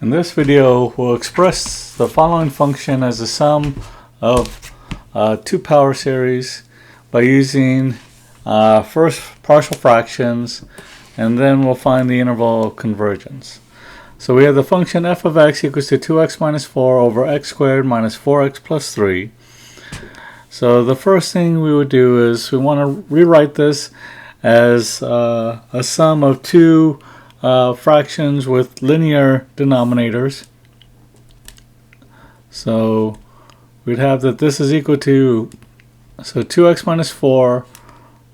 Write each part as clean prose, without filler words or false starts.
In this video, we'll express the following function as a sum of two power series by using first partial fractions, and then we'll find the interval of convergence. So we have the function f of x equals to 2x minus 4 over x squared minus 4x plus 3. So the first thing we would do is we want to rewrite this as a sum of two fractions with linear denominators. So we'd have that this is equal to 2x minus 4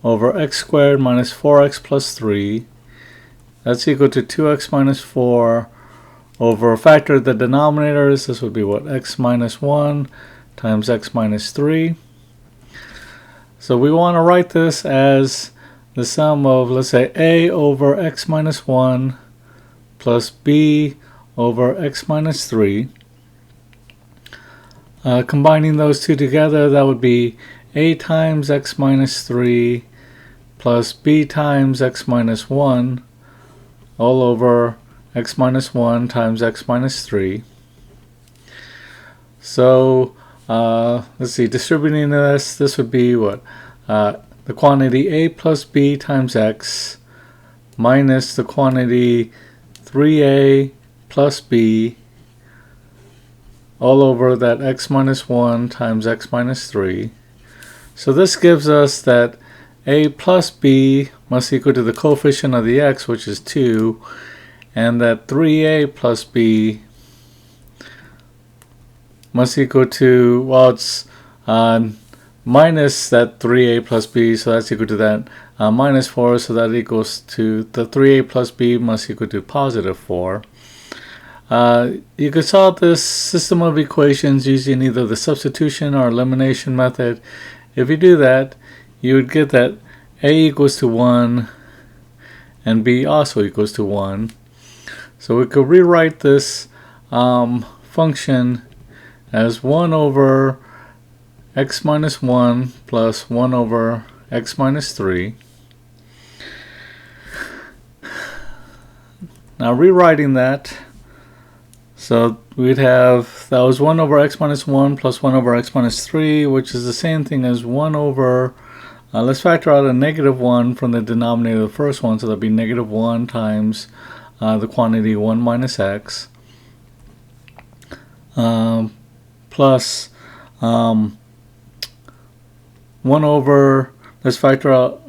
over x squared minus 4x plus 3. That's equal to 2x minus 4 over a factor of the denominators. This would be what? X minus 1 times x minus 3. So we want to write this as the sum of, let's say, a over x minus 1 plus b over x minus 3. Combining those two together, that would be a times x minus 3 plus b times x minus 1 all over x minus 1 times x minus 3. So let's see, distributing this would be what? The quantity a plus b times x minus the quantity 3a plus b all over that x minus 1 times x minus 3. So this gives us that a plus b must equal to the coefficient of the x, which is 2, and that 3a plus b must equal to, well, it's minus that 3a plus b, so that's equal to that minus 4, so that equals to the 3a plus b must equal to positive 4. You could solve this system of equations using either the substitution or elimination method. If you do that, you would get that a equals to 1 and b also equals to 1. So we could rewrite this function as 1 over x minus 1 plus 1 over x minus 3. Now rewriting that, so we'd have, that was 1 over x minus 1 plus 1 over x minus 3, which is the same thing as 1 over, let's factor out a negative 1 from the denominator of the first one, so that'd be negative 1 times the quantity 1 minus x, plus 1 over, let's factor out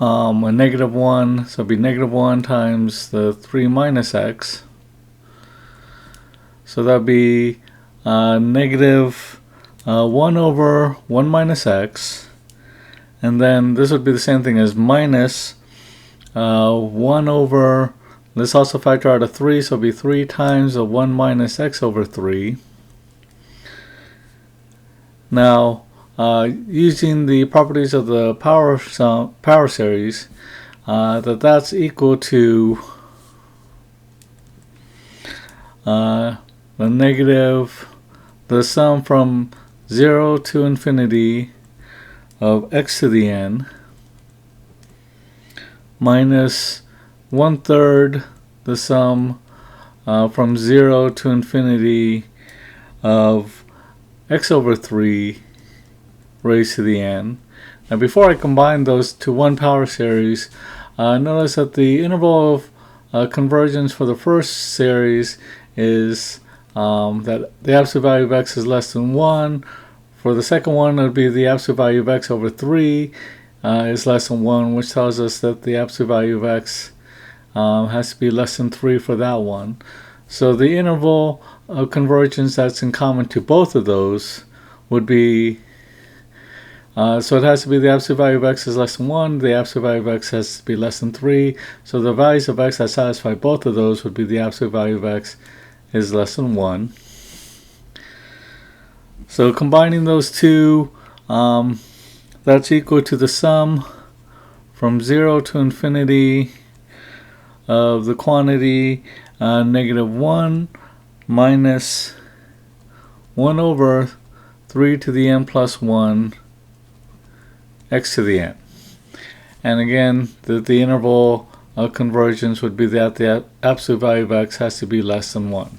a negative 1, so it'd be negative 1 times the 3 minus x. So that'd be negative 1 over 1 minus x. And then this would be the same thing as minus 1 over, let's also factor out a 3, so it'd be 3 times the 1 minus x over 3. Now, using the properties of the power series, that's equal to the sum from 0 to infinity of x to the n minus 1/3 the sum from 0 to infinity of x over 3 raised to the n. Now before I combine those to one power series, notice that the interval of convergence for the first series is that the absolute value of x is less than 1. For the second one, it would be the absolute value of x over 3 is less than 1, which tells us that the absolute value of x has to be less than 3 for that one. So the interval of convergence that's in common to both of those would be, so it has to be the absolute value of x is less than 1, the absolute value of x has to be less than 3, so the values of x that satisfy both of those would be the absolute value of x is less than 1. So combining those two, that's equal to the sum from 0 to infinity of the quantity negative 1 minus 1 over 3 to the n plus 1 x to the n. And again, the interval convergence would be that the absolute value of x has to be less than 1.